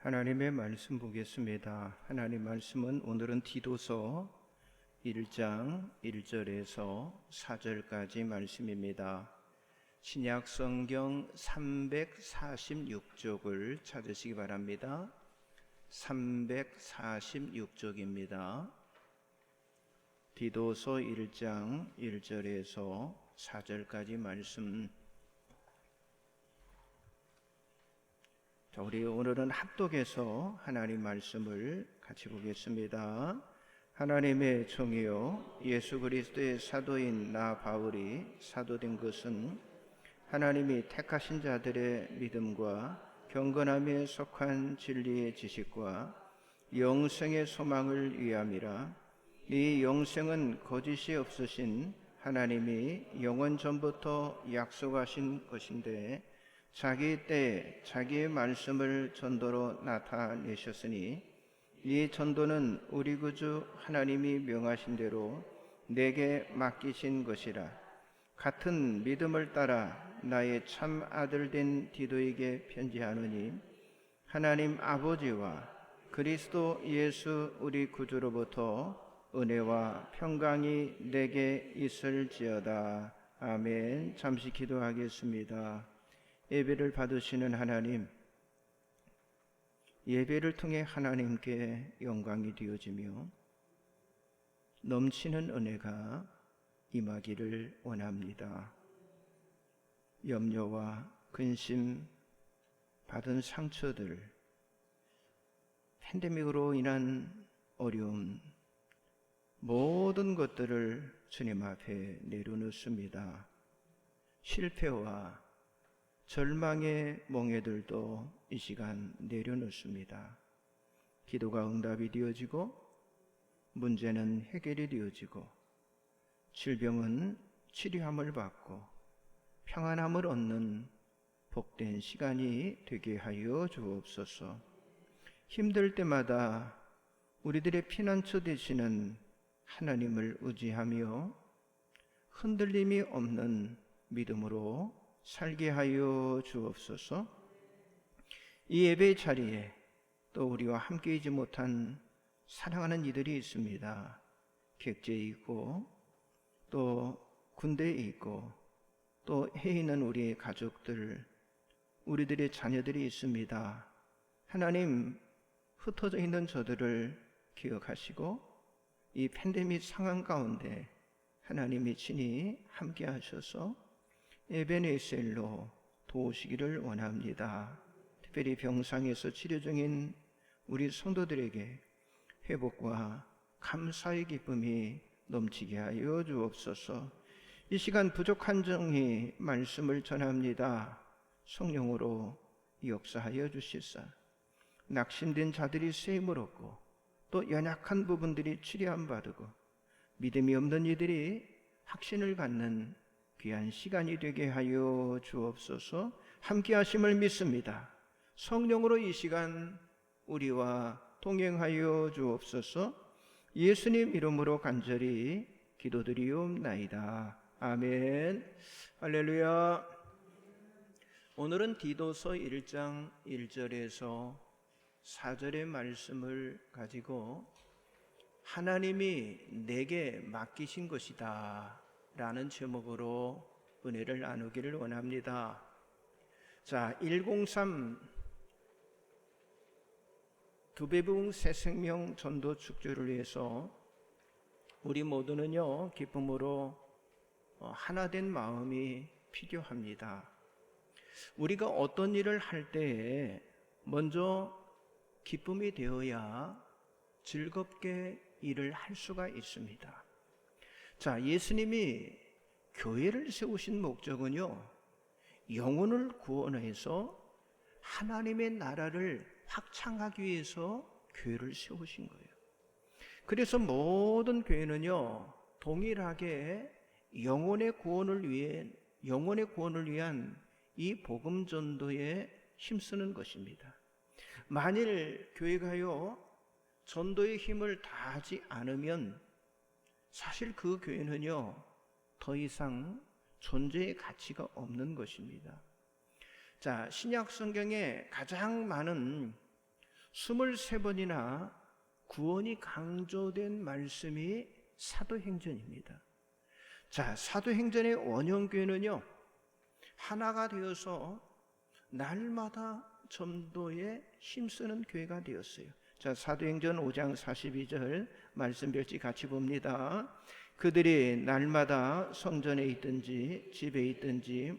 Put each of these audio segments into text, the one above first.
하나님의 말씀 보겠습니다. 하나님 말씀은 오늘은 디도서 1장 1절에서 4절까지 말씀입니다. 신약 성경 346쪽을 찾으시기 바랍니다. 346쪽입니다. 디도서 1장 1절에서 4절까지 말씀. 자, 우리 오늘은 합독해서 하나님 말씀을 같이 보겠습니다. 하나님의 종이요 예수 그리스도의 사도인 나 바울이 사도된 것은 하나님이 택하신 자들의 믿음과 경건함에 속한 진리의 지식과 영생의 소망을 위함이라. 이 영생은 거짓이 없으신 하나님이 영원 전부터 약속하신 것인데 자기 때에 자기의 말씀을 전도로 나타내셨으니 이 전도는 우리 구주 하나님이 명하신 대로 내게 맡기신 것이라. 같은 믿음을 따라 나의 참 아들 된 디도에게 편지하노니 하나님 아버지와 그리스도 예수 우리 구주로부터 은혜와 평강이 내게 있을지어다. 아멘. 잠시 기도하겠습니다. 예배를 받으시는 하나님, 예배를 통해 하나님께 영광이 되어지며 넘치는 은혜가 임하기를 원합니다. 염려와 근심, 받은 상처들, 팬데믹으로 인한 어려움, 모든 것들을 주님 앞에 내려놓습니다. 실패와 절망의 멍에들도 이 시간 내려놓습니다. 기도가 응답이 되어지고 문제는 해결이 되어지고 질병은 치료함을 받고 평안함을 얻는 복된 시간이 되게 하여 주옵소서. 힘들 때마다 우리들의 피난처 되시는 하나님을 의지하며 흔들림이 없는 믿음으로 살게 하여 주옵소서. 이 예배 자리에 또 우리와 함께이지 못한 사랑하는 이들이 있습니다. 객지에 있고 또 군대에 있고 또 해에 있는 우리의 가족들, 우리들의 자녀들이 있습니다. 하나님, 흩어져 있는 저들을 기억하시고 이 팬데믹 상황 가운데 하나님이 친히 함께 하셔서 에베네셀로 도우시기를 원합니다. 특별히 병상에서 치료 중인 우리 성도들에게 회복과 감사의 기쁨이 넘치게 하여 주옵소서. 이 시간 부족한 정이 말씀을 전합니다. 성령으로 역사하여 주시사 낙심된 자들이 쓰임을 얻고 또 연약한 부분들이 치료함 받고 믿음이 없는 이들이 확신을 갖는 귀한 시간이 되게 하여 주옵소서. 함께 하심을 믿습니다. 성령으로 이 시간 우리와 동행하여 주옵소서. 예수님 이름으로 간절히 기도드리옵나이다. 아멘. 할렐루야. 오늘은 디도서 1장 1절에서 4절의 말씀을 가지고 하나님이 내게 맡기신 것이다 라는 제목으로 은혜를 나누기를 원합니다. 자, 103 두배부흥 새생명 전도 축제를 위해서 우리 모두는요 기쁨으로 하나된 마음이 필요합니다. 우리가 어떤 일을 할 때에 먼저 기쁨이 되어야 즐겁게 일을 할 수가 있습니다. 자, 예수님이 교회를 세우신 목적은요 영혼을 구원해서 하나님의 나라를 확장하기 위해서 교회를 세우신 거예요. 그래서 모든 교회는요 동일하게 영혼의 구원을 위한 이 복음 전도에 힘쓰는 것입니다. 만일 교회가요 전도의 힘을 다하지 않으면 사실 그 교회는요 더 이상 존재의 가치가 없는 것입니다. 자, 신약 성경에 가장 많은 23번이나 구원이 강조된 말씀이 사도행전입니다. 자, 사도행전의 원형교회는요, 하나가 되어서 날마다 전도에 힘쓰는 교회가 되었어요. 자, 사도행전 5장 42절 말씀 별지 같이 봅니다. 그들이 날마다 성전에 있든지 집에 있든지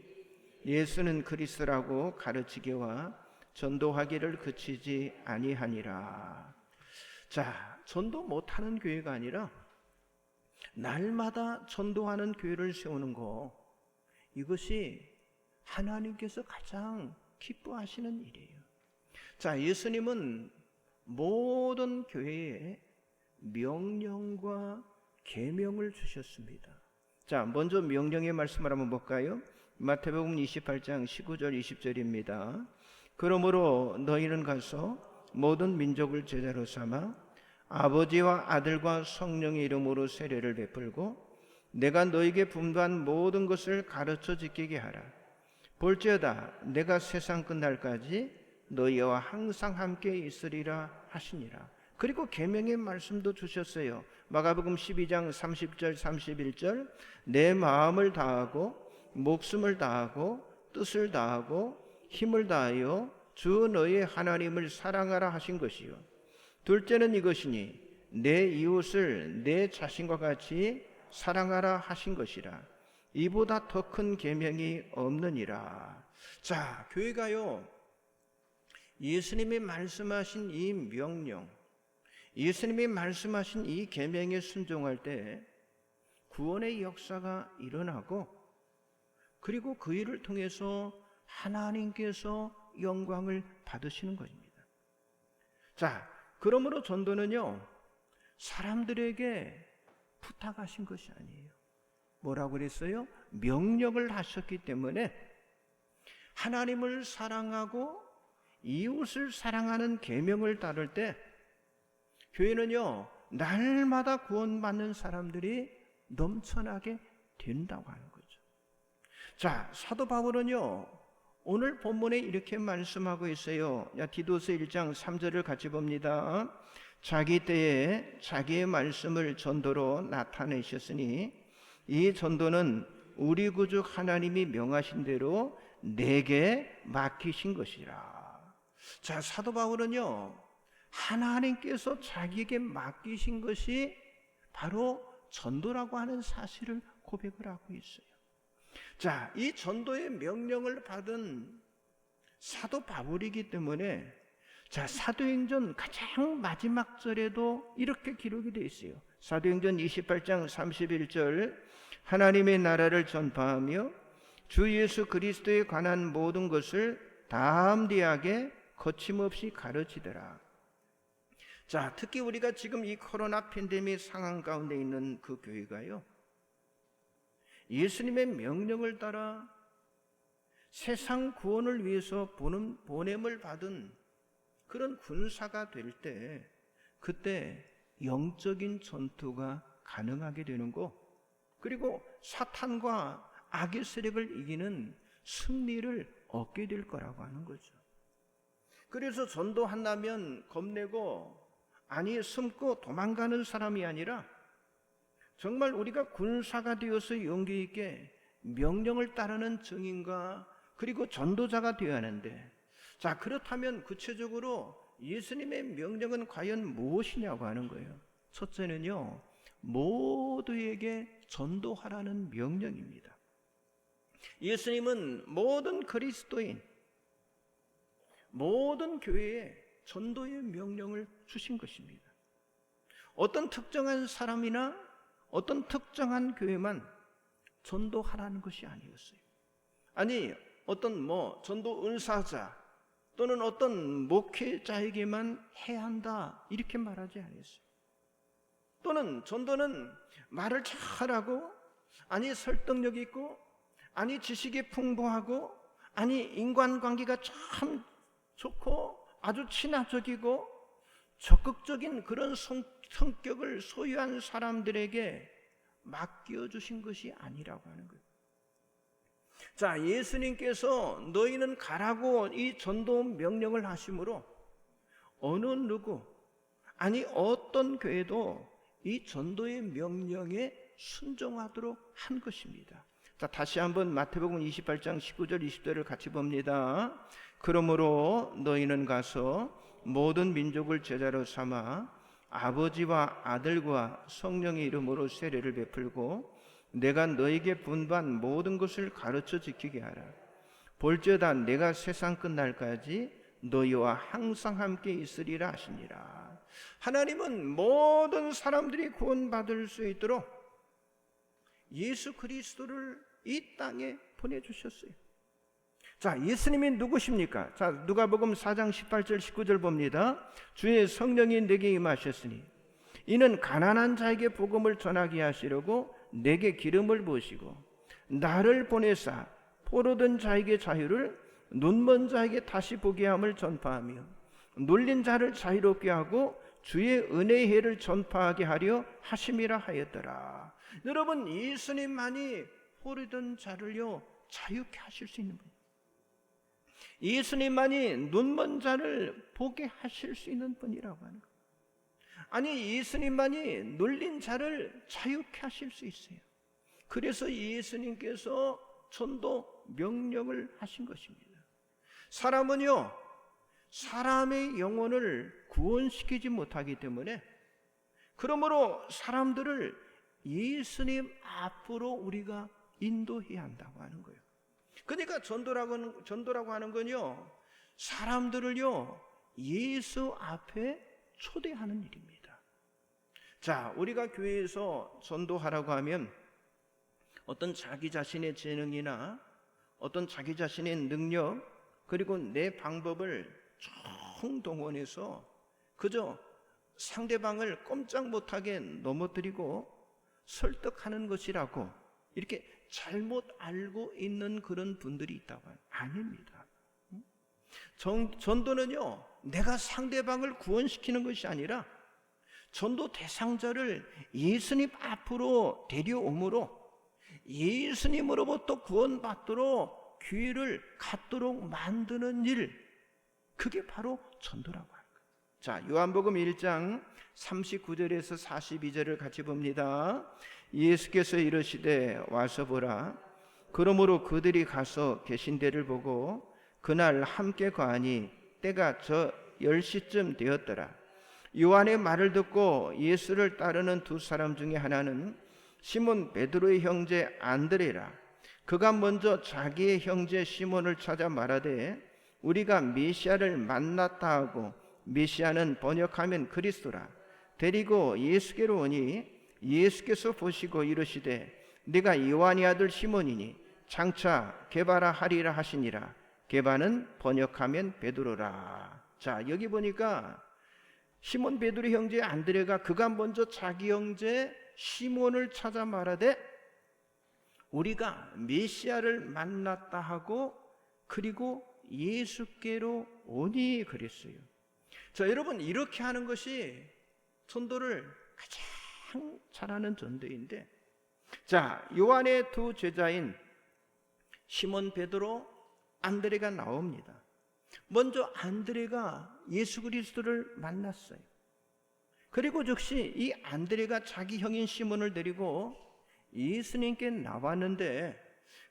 예수는 그리스도라고 가르치기와 전도하기를 그치지 아니하니라. 자, 전도 못하는 교회가 아니라 날마다 전도하는 교회를 세우는 거, 이것이 하나님께서 가장 기뻐하시는 일이에요. 자, 예수님은 모든 교회에 명령과 계명을 주셨습니다. 자, 먼저 명령의 말씀을 한번 볼까요? 마태복음 28장 19절 20절입니다. 그러므로 너희는 가서 모든 민족을 제자로 삼아 아버지와 아들과 성령의 이름으로 세례를 베풀고 내가 너희에게 분부한 모든 것을 가르쳐 지키게 하라. 볼지어다 내가 세상 끝날까지 너희와 항상 함께 있으리라 하시니라. 그리고 계명의 말씀도 주셨어요. 마가복음 12장 30절 31절 내 마음을 다하고 목숨을 다하고 뜻을 다하고 힘을 다하여 주 너희 하나님을 사랑하라 하신 것이요. 둘째는 이것이니 내 이웃을 내 자신과 같이 사랑하라 하신 것이라. 이보다 더 큰 계명이 없느니라. 자, 교회가요, 예수님이 말씀하신 이 명령, 예수님이 말씀하신 이 계명에 순종할 때 구원의 역사가 일어나고, 그리고 그 일을 통해서 하나님께서 영광을 받으시는 것입니다. 자, 그러므로 전도는요, 사람들에게 부탁하신 것이 아니에요. 뭐라고 그랬어요? 명령을 하셨기 때문에 하나님을 사랑하고 이웃을 사랑하는 계명을 따를 때 교회는요, 날마다 구원받는 사람들이 넘쳐나게 된다고 하는 거죠. 자, 사도 바울은요, 오늘 본문에 이렇게 말씀하고 있어요. 디도서 1장 3절을 같이 봅니다. 자기 때에 자기의 말씀을 전도로 나타내셨으니 이 전도는 우리 구주 하나님이 명하신 대로 내게 맡기신 것이라. 자, 사도 바울은요, 하나님께서 자기에게 맡기신 것이 바로 전도라고 하는 사실을 고백을 하고 있어요. 자, 이 전도의 명령을 받은 사도 바울이기 때문에, 자, 사도행전 가장 마지막 절에도 이렇게 기록이 되어 있어요. 사도행전 28장 31절 하나님의 나라를 전파하며 주 예수 그리스도에 관한 모든 것을 담대하게 거침없이 가르치더라. 자, 특히 우리가 지금 이 코로나 팬데믹 상황 가운데 있는 그 교회가요, 예수님의 명령을 따라 세상 구원을 위해서 보냄을 받은 그런 군사가 될 때, 그때 영적인 전투가 가능하게 되는 거, 그리고 사탄과 악의 세력을 이기는 승리를 얻게 될 거라고 하는 거죠. 그래서 전도한다면 겁내고 숨고 도망가는 사람이 아니라 정말 우리가 군사가 되어서 용기 있게 명령을 따르는 증인과 그리고 전도자가 되어야 하는데, 자, 그렇다면 구체적으로 예수님의 명령은 과연 무엇이냐고 하는 거예요. 첫째는요, 모두에게 전도하라는 명령입니다. 예수님은 모든 그리스도인, 모든 교회에 전도의 명령을 주신 것입니다. 어떤 특정한 사람이나 어떤 특정한 교회만 전도하라는 것이 아니었어요. 아니, 어떤 전도 은사자 또는 어떤 목회자에게만 해야 한다, 이렇게 말하지 않았어요. 또는 전도는 말을 잘하고, 설득력 있고, 지식이 풍부하고, 인간관계가 참 좋고 아주 친화적이고 적극적인 그런 성격을 소유한 사람들에게 맡겨주신 것이 아니라고 하는 거예요. 자, 예수님께서 너희는 가라고 이 전도 명령을 하심으로 어느 누구, 아니 어떤 교회도 이 전도의 명령에 순종하도록 한 것입니다. 자, 다시 한번 마태복음 28장 19절 20절을 같이 봅니다. 그러므로 너희는 가서 모든 민족을 제자로 삼아 아버지와 아들과 성령의 이름으로 세례를 베풀고 내가 너에게 분부한 모든 것을 가르쳐 지키게 하라. 볼지어다 내가 세상 끝날까지 너희와 항상 함께 있으리라 하시니라. 하나님은 모든 사람들이 구원받을 수 있도록 예수 그리스도를 이 땅에 보내주셨어요. 자, 예수님이 누구십니까? 자, 누가복음 4장 18절 19절 봅니다. 주의 성령이 내게 임하셨으니 이는 가난한 자에게 복음을 전하게 하시려고 내게 기름을 부으시고 나를 보내사 포로된 자에게 자유를, 눈먼 자에게 다시 보게 함을 전파하며 눌린 자를 자유롭게 하고 주의 은혜의 해를 전파하게 하려 하심이라 하였더라. 여러분, 예수님만이 포로된 자를요 자유케 하실 수 있는 분, 예수님만이 눈먼 자를 보게 하실 수 있는 분이라고 하는 거예요. 아니, 예수님만이 눌린 자를 자유케 하실 수 있어요. 그래서 예수님께서 전도 명령을 하신 것입니다. 사람은요 사람의 영혼을 구원시키지 못하기 때문에, 그러므로 사람들을 예수님 앞으로 우리가 인도해야 한다고 하는 거예요. 그러니까 전도라고 하는 건요 사람들을요 예수 앞에 초대하는 일입니다. 자, 우리가 교회에서 전도하라고 하면 어떤 자기 자신의 재능이나 어떤 자기 자신의 능력, 그리고 내 방법을 총동원해서 그저 상대방을 꼼짝 못하게 넘어뜨리고 설득하는 것이라고 이렇게 잘못 알고 있는 그런 분들이 있다고 해요. 아닙니다. 전도는요 내가 상대방을 구원시키는 것이 아니라 전도 대상자를 예수님 앞으로 데려오므로 예수님으로부터 구원받도록 기회를 갖도록 만드는 일, 그게 바로 전도라고 하는 거예요. 자, 요한복음 1장 39절에서 42절을 같이 봅니다. 예수께서 이르시되 와서 보라. 그러므로 그들이 가서 계신 데를 보고 그날 함께 거하니 때가 저 10시쯤 되었더라. 요한의 말을 듣고 예수를 따르는 두 사람 중에 하나는 시몬 베드로의 형제 안드레라. 그가 먼저 자기의 형제 시몬을 찾아 말하되 우리가 메시아를 만났다 하고, 메시아는 번역하면 그리스도라. 데리고 예수께로 오니 예수께서 보시고 이르시되 네가 요한의 아들 시몬이니 장차 게바라 하리라 하시니라. 게바는 번역하면 베드로라. 자, 여기 보니까 시몬 베드로 형제 안드레가 그가 먼저 자기 형제 시몬을 찾아 말하되 우리가 메시아를 만났다 하고 그리고 예수께로 오니 그랬어요. 자, 여러분, 이렇게 하는 것이 전도를 가장 잘하는 전도인데, 자, 요한의 두 제자인 시몬 베드로 안드레가 나옵니다. 먼저 안드레가 예수 그리스도를 만났어요. 그리고 즉시 이 안드레가 자기 형인 시몬을 데리고 예수님께 나왔는데,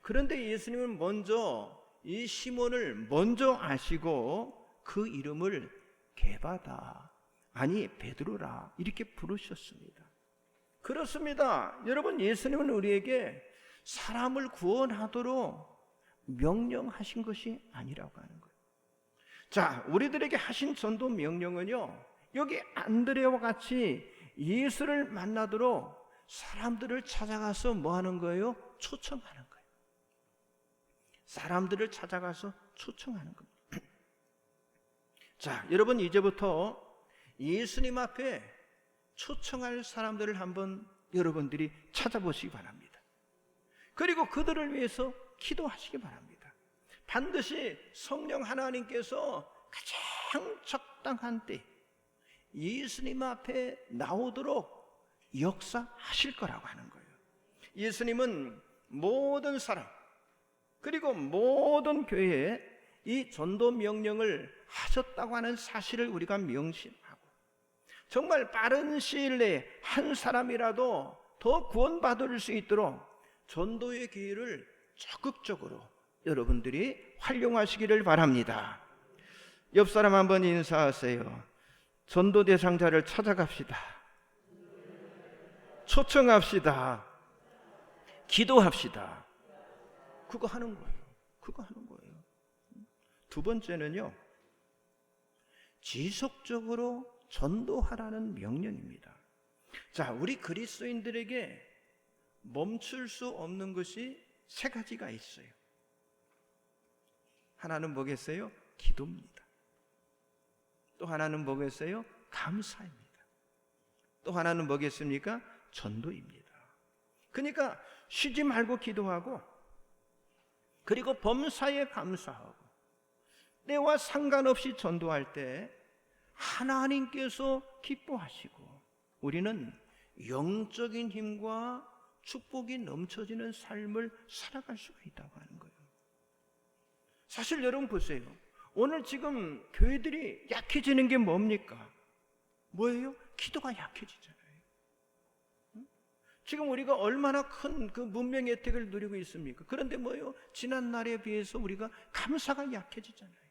그런데 예수님은 먼저 이 시몬을 먼저 아시고 그 이름을 게바다, 아니 베드로라 이렇게 부르셨습니다. 그렇습니다. 여러분, 예수님은 우리에게 사람을 구원하도록 명령하신 것이 아니라고 하는 거예요. 자, 우리들에게 하신 전도 명령은요 여기 안드레와 같이 예수를 만나도록 사람들을 찾아가서 뭐 하는 거예요? 초청하는 거예요. 사람들을 찾아가서 초청하는 겁니다. 자, 여러분, 이제부터 예수님 앞에 초청할 사람들을 한번 여러분들이 찾아보시기 바랍니다. 그리고 그들을 위해서 기도하시기 바랍니다. 반드시 성령 하나님께서 가장 적당한 때 예수님 앞에 나오도록 역사하실 거라고 하는 거예요. 예수님은 모든 사람, 그리고 모든 교회에 이 전도 명령을 하셨다고 하는 사실을 우리가 명심하고 정말 빠른 시일 내에 한 사람이라도 더 구원받을 수 있도록 전도의 기회를 적극적으로 여러분들이 활용하시기를 바랍니다. 옆 사람 한번 인사하세요. 전도 대상자를 찾아갑시다. 초청합시다. 기도합시다. 그거 하는 거예요. 그거 하는 거예요. 두 번째는요, 지속적으로 전도하라는 명령입니다. 자, 우리 그리스도인들에게 멈출 수 없는 것이 세 가지가 있어요. 하나는 뭐겠어요? 기도입니다. 또 하나는 뭐겠어요? 감사입니다. 또 하나는 뭐겠습니까? 전도입니다. 그러니까 쉬지 말고 기도하고, 그리고 범사에 감사하고, 때와 상관없이 전도할 때 하나님께서 기뻐하시고 우리는 영적인 힘과 축복이 넘쳐지는 삶을 살아갈 수가 있다고 하는 거예요. 사실 여러분 보세요. 오늘 지금 교회들이 약해지는 게 뭡니까? 뭐예요? 기도가 약해지잖아요. 지금 우리가 얼마나 큰 그 문명 혜택을 누리고 있습니까? 그런데 뭐예요? 지난 날에 비해서 우리가 감사가 약해지잖아요.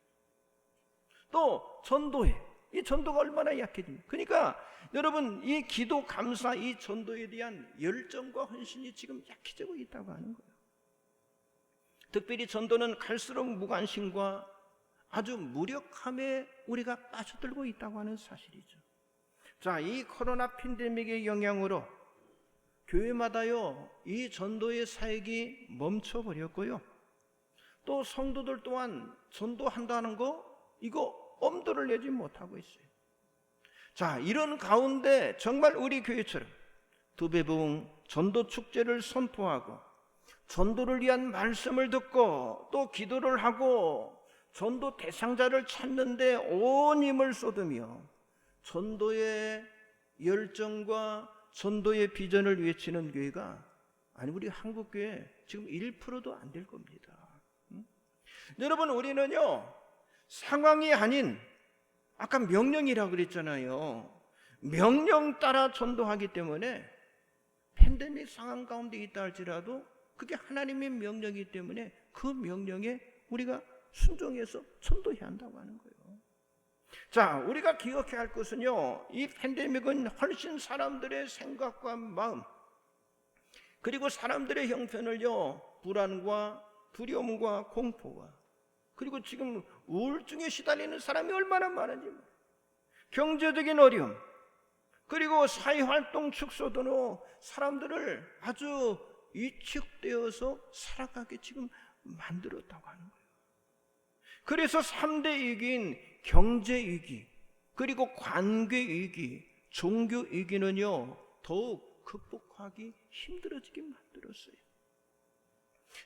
또 전도에, 이 전도가 얼마나 약해집니까? 그러니까 여러분, 이 기도, 감사, 이 전도에 대한 열정과 헌신이 지금 약해지고 있다고 하는 거예요. 특별히 전도는 갈수록 무관심과 아주 무력함에 우리가 빠져들고 있다고 하는 사실이죠. 자, 이 코로나 팬데믹의 영향으로 교회마다요, 이 전도의 사역이 멈춰버렸고요. 또 성도들 또한 전도한다는 거, 이거 엄두를 내지 못하고 있어요. 자, 이런 가운데 정말 우리 교회처럼 두배부흥 전도 축제를 선포하고 전도를 위한 말씀을 듣고 또 기도를 하고 전도 대상자를 찾는데 온 힘을 쏟으며 전도의 열정과 전도의 비전을 외치는 교회가, 아니 우리 한국교회 지금 1%도 안 될 겁니다. 여러분, 우리는요 상황이 아닌, 아까 명령이라고 그랬잖아요. 명령 따라 전도하기 때문에 팬데믹 상황 가운데 있다 할지라도 그게 하나님의 명령이기 때문에 그 명령에 우리가 순종해서 전도해야 한다고 하는 거예요. 자, 우리가 기억해야 할 것은요, 이 팬데믹은 훨씬 사람들의 생각과 마음, 그리고 사람들의 형편을요 불안과 두려움과 공포와, 그리고 지금 우울증에 시달리는 사람이 얼마나 많은지, 경제적인 어려움, 그리고 사회활동 축소등으로 사람들을 아주 위축되어서 살아가게 지금 만들었다고 하는 거예요. 그래서 3대 위기인 경제위기, 그리고 관계위기, 종교위기는요 더욱 극복하기 힘들어지게 만들었어요.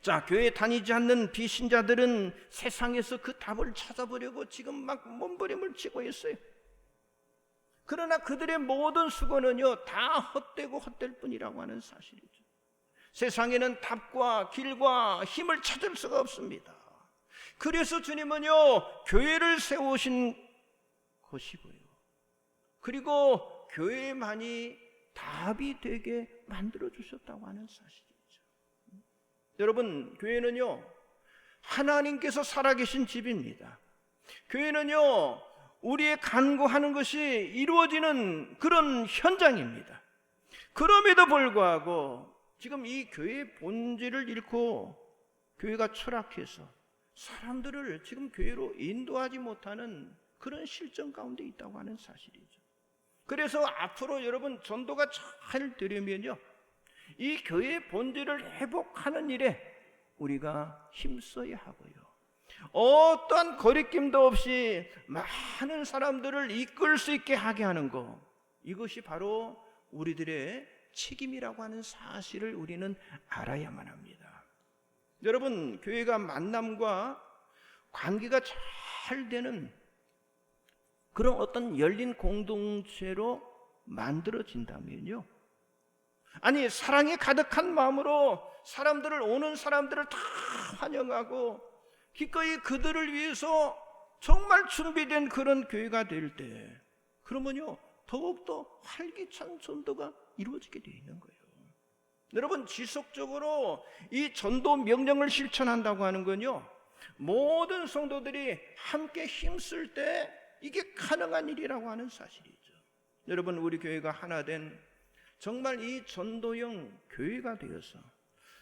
자, 교회 다니지 않는 비신자들은 세상에서 그 답을 찾아보려고 지금 막 몸부림을 치고 있어요. 그러나 그들의 모든 수고는요 다 헛되고 헛될 뿐이라고 하는 사실이죠. 세상에는 답과 길과 힘을 찾을 수가 없습니다. 그래서 주님은요 교회를 세우신 것이고요, 그리고 교회만이 답이 되게 만들어 주셨다고 하는 사실이죠. 여러분, 교회는요 하나님께서 살아계신 집입니다. 교회는요 우리의 간구하는 것이 이루어지는 그런 현장입니다. 그럼에도 불구하고 지금 이 교회의 본질을 잃고 교회가 추락해서 사람들을 지금 교회로 인도하지 못하는 그런 실정 가운데 있다고 하는 사실이죠. 그래서 앞으로 여러분 전도가 잘 되려면요 이 교회의 본질을 회복하는 일에 우리가 힘써야 하고요, 어떠한 거리낌도 없이 많은 사람들을 이끌 수 있게 하게 하는 것, 이것이 바로 우리들의 책임이라고 하는 사실을 우리는 알아야만 합니다. 여러분, 교회가 만남과 관계가 잘 되는 그런 어떤 열린 공동체로 만들어진다면요, 아니 사랑이 가득한 마음으로 사람들을, 오는 사람들을 다 환영하고 기꺼이 그들을 위해서 정말 준비된 그런 교회가 될 때, 그러면요 더욱더 활기찬 전도가 이루어지게 되어 있는 거예요. 여러분, 지속적으로 이 전도 명령을 실천한다고 하는 건요, 모든 성도들이 함께 힘쓸 때 이게 가능한 일이라고 하는 사실이죠. 여러분, 우리 교회가 하나 된 정말 이 전도형 교회가 되어서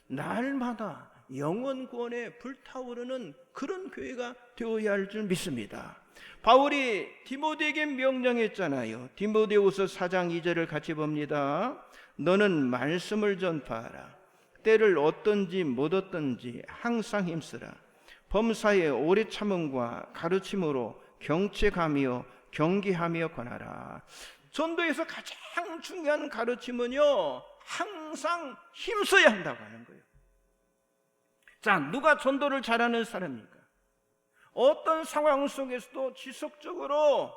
날마다 영혼 구원에 불타오르는 그런 교회가 되어야 할 줄 믿습니다. 바울이 디모데에게 명령했잖아요. 디모데후서 4장 2절을 같이 봅니다. 너는 말씀을 전파하라. 때를 얻든지 못 얻든지 항상 힘쓰라. 범사에 오래 참음과 가르침으로 경책하며 경계하며 권하라. 전도에서 가장 중요한 가르침은요, 항상 힘써야 한다고 하는 거예요. 자, 누가 전도를 잘하는 사람입니까? 어떤 상황 속에서도 지속적으로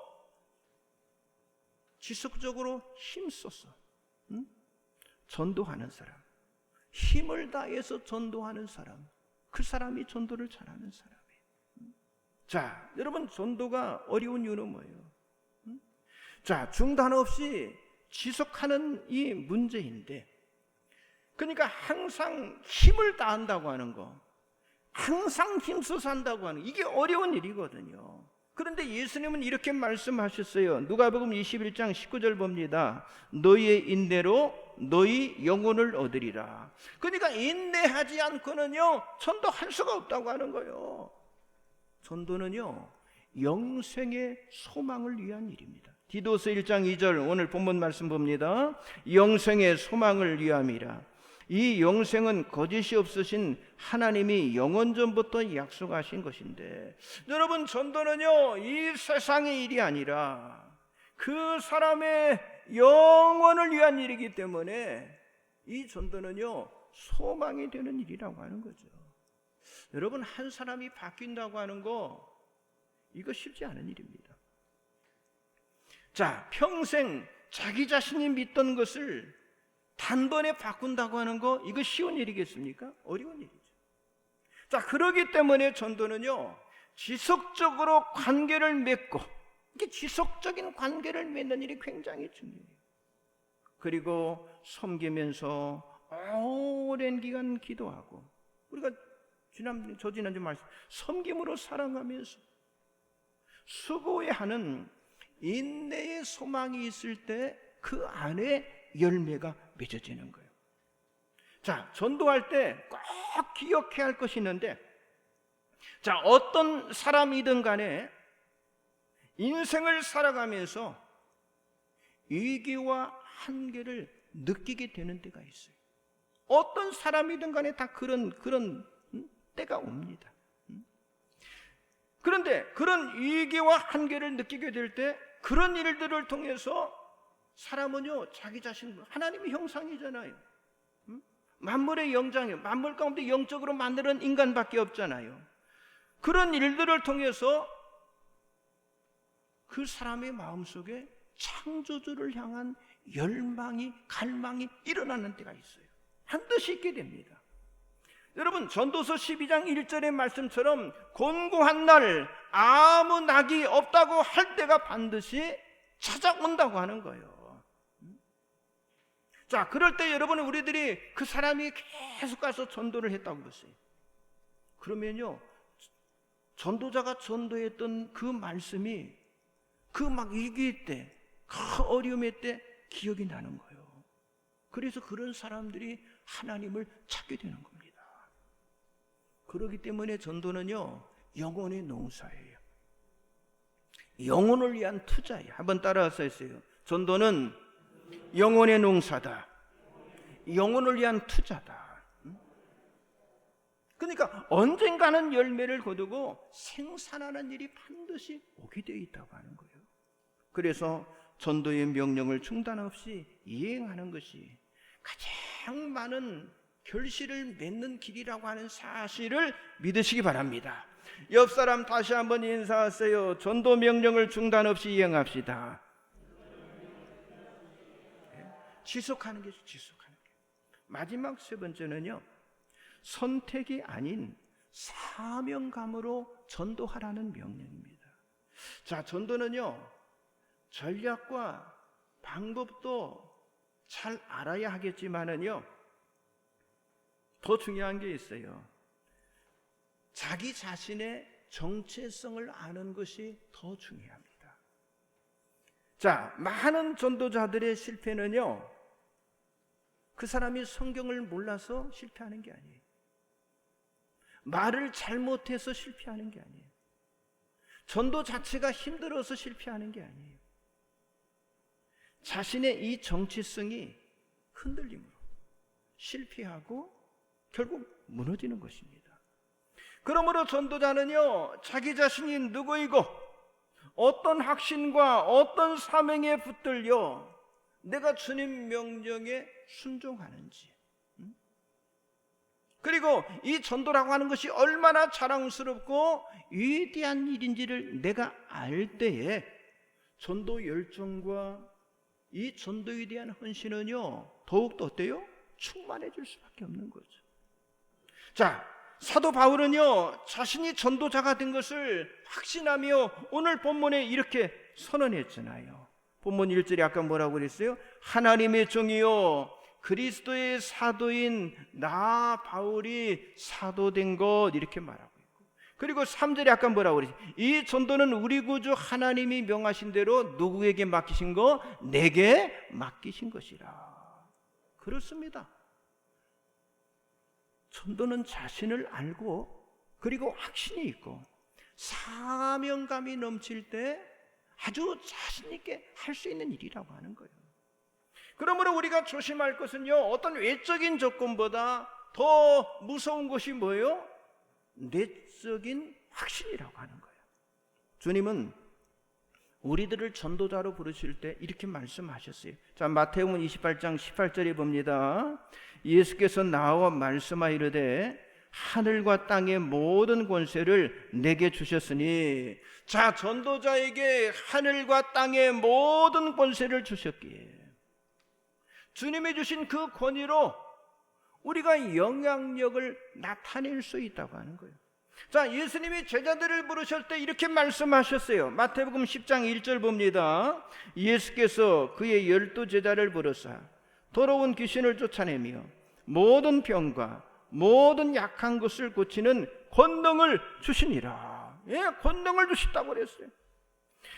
힘써서 전도하는 사람, 힘을 다해서 전도하는 사람, 그 사람이 전도를 잘하는 사람이에요. 자, 여러분, 전도가 어려운 이유는 뭐예요? 자, 중단 없이 지속하는 이 문제인데, 그러니까 항상 힘을 다한다고 하는 거, 항상 힘써서 한다고 하는, 이게 어려운 일이거든요. 그런데 예수님은 이렇게 말씀하셨어요. 누가복음 21장 19절 봅니다. 너희의 인내로 너희 영혼을 얻으리라. 그러니까 인내하지 않고는요 전도할 수가 없다고 하는 거예요. 전도는요 영생의 소망을 위한 일입니다. 디도서 1장 2절 오늘 본문 말씀 봅니다. 영생의 소망을 위함이라. 이 영생은 거짓이 없으신 하나님이 영원 전부터 약속하신 것인데, 여러분, 전도는요 이 세상의 일이 아니라 그 사람의 영원을 위한 일이기 때문에 이 전도는요 소망이 되는 일이라고 하는 거죠. 여러분, 한 사람이 바뀐다고 하는 거, 이거 쉽지 않은 일입니다. 자, 평생 자기 자신이 믿던 것을 단번에 바꾼다고 하는 거, 이거 쉬운 일이겠습니까? 어려운 일이죠. 자, 그러기 때문에 전도는요 지속적으로 관계를 맺고, 이게 지속적인 관계를 맺는 일이 굉장히 중요해요. 그리고 섬기면서 오랜 기간 기도하고, 우리가 지난주 말씀, 섬김으로 살아가면서 수고해하는 인내의 소망이 있을 때 그 안에 열매가 맺어지는 거예요. 자, 전도할 때 꼭 기억해야 할 것이 있는데, 자, 어떤 사람이든 간에 인생을 살아가면서 위기와 한계를 느끼게 되는 때가 있어요. 어떤 사람이든 간에 다 그런 때가 옵니다. 그런데 그런 위기와 한계를 느끼게 될 때, 그런 일들을 통해서 사람은요 자기 자신, 하나님의 형상이잖아요. 만물의 영장이에요. 만물 가운데 영적으로 만드는 인간밖에 없잖아요. 그런 일들을 통해서 그 사람의 마음속에 창조주를 향한 열망이, 갈망이 일어나는 때가 있어요. 반드시 있게 됩니다. 여러분, 전도서 12장 1절의 말씀처럼 곤고한 날 아무 낙이 없다고 할 때가 반드시 찾아온다고 하는 거예요. 자, 그럴 때 여러분, 우리들이 그 사람이 계속 가서 전도를 했다고 보세요. 그러면요 전도자가 전도했던 그 말씀이 그 막 위기 때, 그 어려움의 때 기억이 나는 거예요. 그래서 그런 사람들이 하나님을 찾게 되는 겁니다. 그렇기 때문에 전도는요 영혼의 농사예요. 영혼을 위한 투자예요. 한번 따라서 했어요. 전도는 영혼의 농사다. 영혼을 위한 투자다. 그러니까 언젠가는 열매를 거두고 생산하는 일이 반드시 오게 되어 있다고 하는 거예요. 그래서 전도의 명령을 중단 없이 이행하는 것이 가장 많은 결실을 맺는 길이라고 하는 사실을 믿으시기 바랍니다. 옆 사람 다시 한번 인사하세요. 전도 명령을 중단 없이 이행합시다. 지속하는 게 지속하는 게. 마지막 세 번째는요 선택이 아닌 사명감으로 전도하라는 명령입니다. 자, 전도는요, 전략과 방법도 잘 알아야 하겠지만은요, 더 중요한 게 있어요. 자기 자신의 정체성을 아는 것이 더 중요합니다. 자, 많은 전도자들의 실패는요, 그 사람이 성경을 몰라서 실패하는 게 아니에요. 말을 잘못해서 실패하는 게 아니에요. 전도 자체가 힘들어서 실패하는 게 아니에요. 자신의 이 정체성이 흔들림으로 실패하고 결국 무너지는 것입니다. 그러므로 전도자는요, 자기 자신이 누구이고 어떤 확신과 어떤 사명에 붙들려 내가 주님 명령에 순종하는지, 그리고 이 전도라고 하는 것이 얼마나 자랑스럽고 위대한 일인지를 내가 알 때에 전도 열정과 이 전도에 대한 헌신은요, 더욱더 어때요? 충만해질 수밖에 없는 거죠. 자, 사도 바울은요, 자신이 전도자가 된 것을 확신하며 오늘 본문에 이렇게 선언했잖아요. 본문 1절에 아까 뭐라고 그랬어요? 하나님의 종이요 그리스도의 사도인 나 바울이 사도된 것, 이렇게 말하고 있고, 그리고 3절에 아까 뭐라고 그랬어요? 이 전도는 우리 구주 하나님이 명하신 대로 누구에게 맡기신 거? 내게 맡기신 것이라. 그렇습니다. 전도는 자신을 알고 그리고 확신이 있고 사명감이 넘칠 때 아주 자신 있게 할 수 있는 일이라고 하는 거예요. 그러므로 우리가 조심할 것은요, 어떤 외적인 조건보다 더 무서운 것이 뭐예요? 내적인 확신이라고 하는 거예요. 주님은 우리들을 전도자로 부르실 때 이렇게 말씀하셨어요. 자, 마태복음 28장 18절에 봅니다. 예수께서 나와 말씀하이르되 하늘과 땅의 모든 권세를 내게 주셨으니, 자, 전도자에게 하늘과 땅의 모든 권세를 주셨기에 주님이 주신 그 권위로 우리가 영향력을 나타낼 수 있다고 하는 거예요. 자, 예수님이 제자들을 부르실 때 이렇게 말씀하셨어요. 마태복음 10장 1절 봅니다. 예수께서 그의 12제자를 부르사 더러운 귀신을 쫓아내며 모든 병과 모든 약한 것을 고치는 권능을 주시니라. 예, 권능을 주셨다고 그랬어요.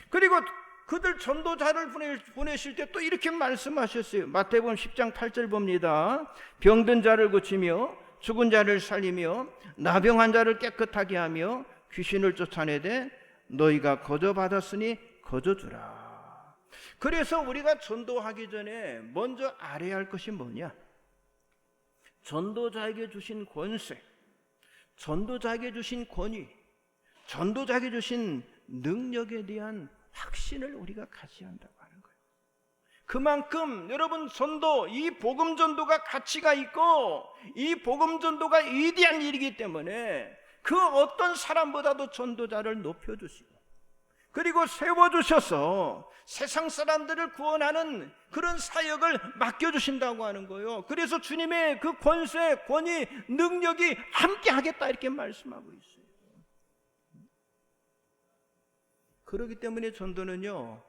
그리고 그들 전도자를 보내실 때 또 이렇게 말씀하셨어요. 마태복음 10장 8절 봅니다. 병든 자를 고치며 죽은 자를 살리며 나병한 자를 깨끗하게 하며 귀신을 쫓아내되 너희가 거저 받았으니 거저 주라. 그래서 우리가 전도하기 전에 먼저 알아야 할 것이 뭐냐? 전도자에게 주신 권세, 전도자에게 주신 권위, 전도자에게 주신 능력에 대한 확신을 우리가 가져야 한다고 하는 거예요. 그만큼 여러분, 전도, 이 복음 전도가 가치가 있고 이 복음 전도가 위대한 일이기 때문에 그 어떤 사람보다도 전도자를 높여주시고 그리고 세워주셔서 세상 사람들을 구원하는 그런 사역을 맡겨주신다고 하는 거예요. 그래서 주님의 그 권세, 권위, 능력이 함께 하겠다, 이렇게 말씀하고 있어요. 그렇기 때문에 전도는요,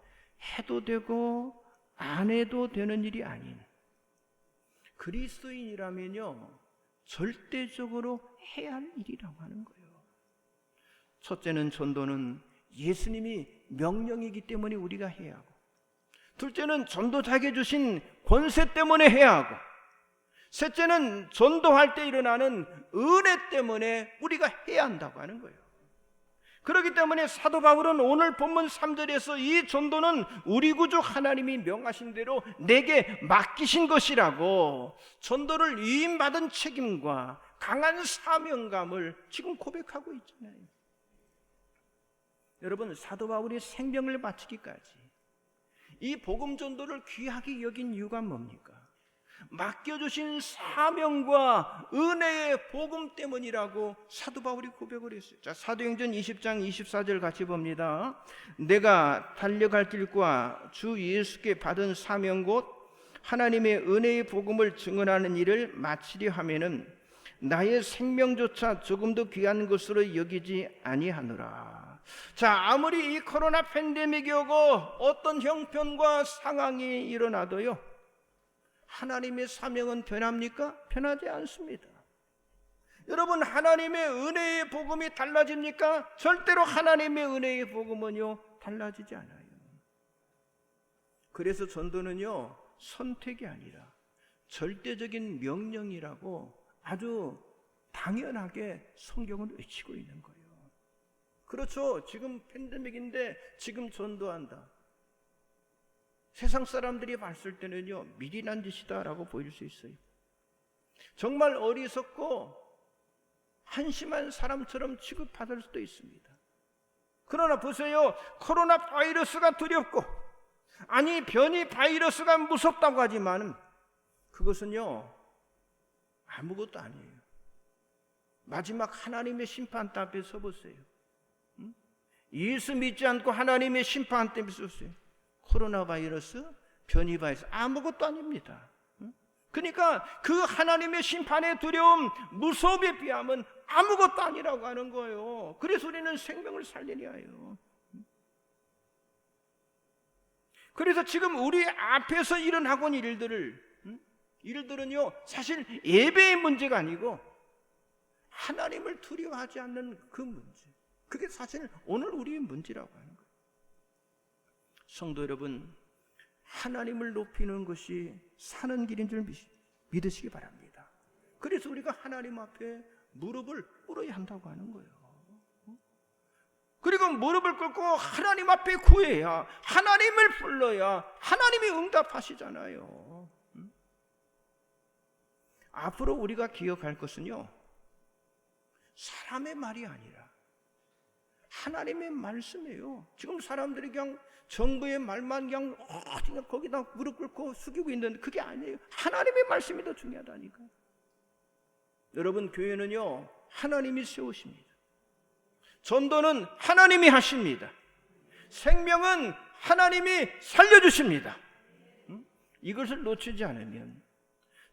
해도 되고 안 해도 되는 일이 아닌, 그리스도인이라면요 절대적으로 해야 할 일이라고 하는 거예요. 첫째는 전도는 예수님이 명령이기 때문에 우리가 해야 하고, 둘째는 전도자에게 주신 권세 때문에 해야 하고, 셋째는 전도할 때 일어나는 은혜 때문에 우리가 해야 한다고 하는 거예요. 그렇기 때문에 사도 바울은 오늘 본문 3절에서 이 전도는 우리 구주 하나님이 명하신 대로 내게 맡기신 것이라고 전도를 위임받은 책임과 강한 사명감을 지금 고백하고 있잖아요. 여러분, 사도 바울이 생명을 바치기까지 이 복음 전도를 귀하게 여긴 이유가 뭡니까? 맡겨주신 사명과 은혜의 복음 때문이라고 사도 바울이 고백을 했어요. 자, 사도행전 20장 24절 같이 봅니다. 내가 달려갈 길과 주 예수께 받은 사명 곧 하나님의 은혜의 복음을 증언하는 일을 마치려 하면은 나의 생명조차 조금도 귀한 것으로 여기지 아니하노라. 자, 아무리 이 코로나 팬데믹이 오고 어떤 형편과 상황이 일어나도요, 하나님의 사명은 변합니까? 변하지 않습니다. 여러분, 하나님의 은혜의 복음이 달라집니까? 절대로 하나님의 은혜의 복음은요, 달라지지 않아요. 그래서 전도는요, 선택이 아니라 절대적인 명령이라고 아주 당연하게 성경은 외치고 있는 거예요. 그렇죠. 지금 팬데믹인데 지금 전도한다. 세상 사람들이 봤을 때는요, 미련한 짓이다라고 보일 수 있어요. 정말 어리석고 한심한 사람처럼 취급받을 수도 있습니다. 그러나 보세요, 코로나 바이러스가 두렵고, 아니 변이 바이러스가 무섭다고 하지만 그것은요 아무것도 아니에요. 마지막 하나님의 심판 앞에 서보세요. 예수 믿지 않고 하나님의 심판 때문에 서보세요. 코로나 바이러스, 변이 바이러스 아무것도 아닙니다. 그러니까 그 하나님의 심판의 두려움, 무섭에 비하면 아무것도 아니라고 하는 거예요. 그래서 우리는 생명을 살리려 해요. 그래서 지금 우리 앞에서 일어나고 있는 일들은요 사실 예배의 문제가 아니고 하나님을 두려워하지 않는 그 문제, 그게 사실 오늘 우리의 문제라고 하는 거예요. 성도 여러분, 하나님을 높이는 것이 사는 길인 줄 믿으시기 바랍니다. 그래서 우리가 하나님 앞에 무릎을 꿇어야 한다고 하는 거예요. 그리고 무릎을 꿇고 하나님 앞에 구해야, 하나님을 불러야 하나님이 응답하시잖아요. 앞으로 우리가 기억할 것은요, 사람의 말이 아니라 하나님의 말씀이에요. 지금 사람들이 그냥 정부의 말만 그냥 거기다 무릎 꿇고 숙이고 있는데 그게 아니에요. 하나님의 말씀이 더 중요하다니까. 여러분, 교회는요 하나님이 세우십니다. 전도는 하나님이 하십니다. 생명은 하나님이 살려주십니다. 이것을 놓치지 않으면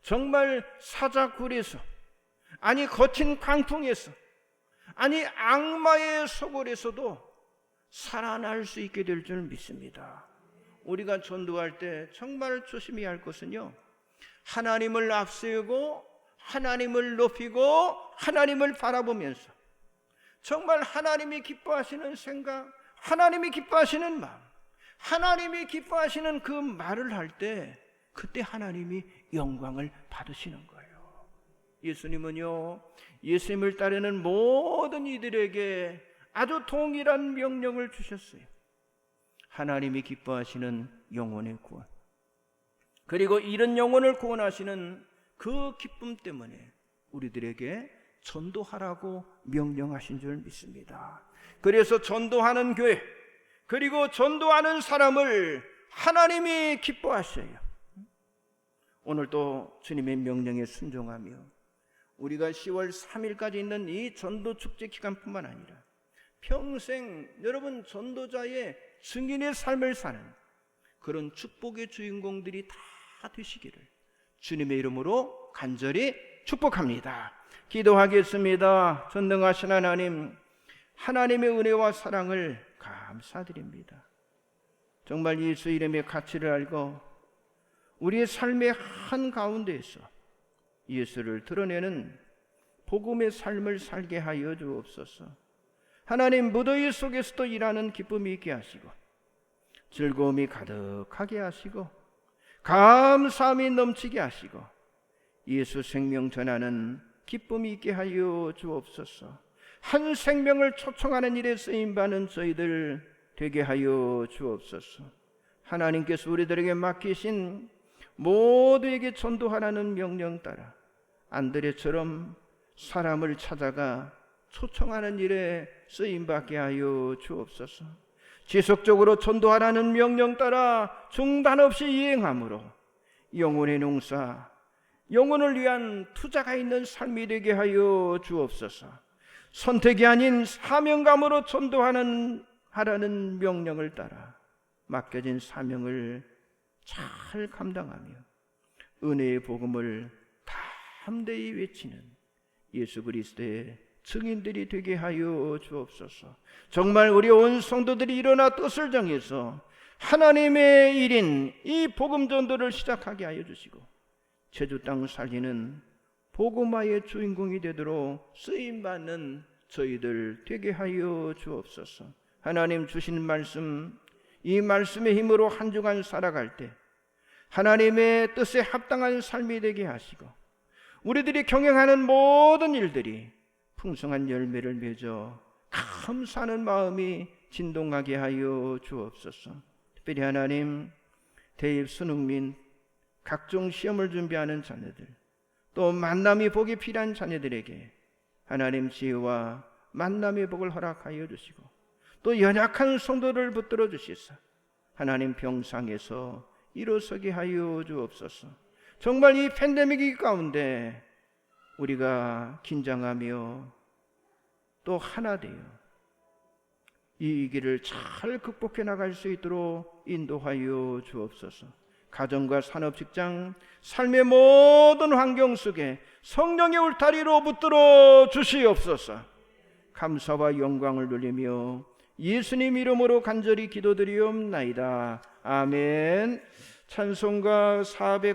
정말 사자굴에서, 아니 거친 광풍에서, 아니 악마의 소굴에서도 살아날 수 있게 될 줄 믿습니다. 우리가 전도할 때 정말 조심해야 할 것은요, 하나님을 앞세우고 하나님을 높이고 하나님을 바라보면서 정말 하나님이 기뻐하시는 생각, 하나님이 기뻐하시는 마음, 하나님이 기뻐하시는 그 말을 할 때 그때 하나님이 영광을 받으시는 거예요. 예수님은요, 예수님을 따르는 모든 이들에게 아주 동일한 명령을 주셨어요. 하나님이 기뻐하시는 영혼의 구원, 그리고 이런 영혼을 구원하시는 그 기쁨 때문에 우리들에게 전도하라고 명령하신 줄 믿습니다. 그래서 전도하는 교회, 그리고 전도하는 사람을 하나님이 기뻐하셔요. 오늘도 주님의 명령에 순종하며 우리가 10월 3일까지 있는 이 전도 축제 기간뿐만 아니라 평생 여러분 전도자의 증인의 삶을 사는 그런 축복의 주인공들이 다 되시기를 주님의 이름으로 간절히 축복합니다. 기도하겠습니다. 전능하신 하나님, 하나님의 은혜와 사랑을 감사드립니다. 정말 예수 이름의 가치를 알고 우리의 삶의 한가운데에서 예수를 드러내는 복음의 삶을 살게 하여 주옵소서. 하나님, 무더위 속에서도 일하는 기쁨이 있게 하시고 즐거움이 가득하게 하시고 감사함이 넘치게 하시고 예수 생명 전하는 기쁨이 있게 하여 주옵소서. 한 생명을 초청하는 일에 쓰임받는 저희들 되게 하여 주옵소서. 하나님께서 우리들에게 맡기신 모두에게 전도하라는 명령 따라 안드레처럼 사람을 찾아가 초청하는 일에 쓰임받게 하여 주옵소서. 지속적으로 전도하라는 명령 따라 중단 없이 이행함으로 영혼의 농사, 영혼을 위한 투자가 있는 삶이 되게 하여 주옵소서. 선택이 아닌 사명감으로 전도하라는 명령을 따라 맡겨진 사명을 잘 감당하며 은혜의 복음을 담대히 외치는 예수 그리스도의 증인들이 되게 하여 주옵소서. 정말 우리 온 성도들이 일어나 뜻을 정해서 하나님의 일인 이 복음 전도를 시작하게 하여 주시고 제주 땅 살리는 복음화의 주인공이 되도록 쓰임받는 저희들 되게 하여 주옵소서. 하나님 주신 말씀, 이 말씀의 힘으로 한 주간 살아갈 때 하나님의 뜻에 합당한 삶이 되게 하시고 우리들이 경영하는 모든 일들이 풍성한 열매를 맺어 감사하는 마음이 진동하게 하여 주옵소서. 특별히 하나님, 대입 수능민, 각종 시험을 준비하는 자녀들, 또 만남이 복이 필요한 자녀들에게 하나님 지혜와 만남의 복을 허락하여 주시고 또 연약한 성도를 붙들어 주시사 하나님 병상에서 일어서게 하여 주옵소서. 정말 이 팬데믹 가운데 우리가 긴장하며 또 하나 되어 이 위기를 잘 극복해 나갈 수 있도록 인도하여 주옵소서. 가정과 산업, 직장, 삶의 모든 환경 속에 성령의 울타리로 붙들어 주시옵소서. 감사와 영광을 돌리며 예수님 이름으로 간절히 기도드리옵나이다. 아멘. 찬송가 400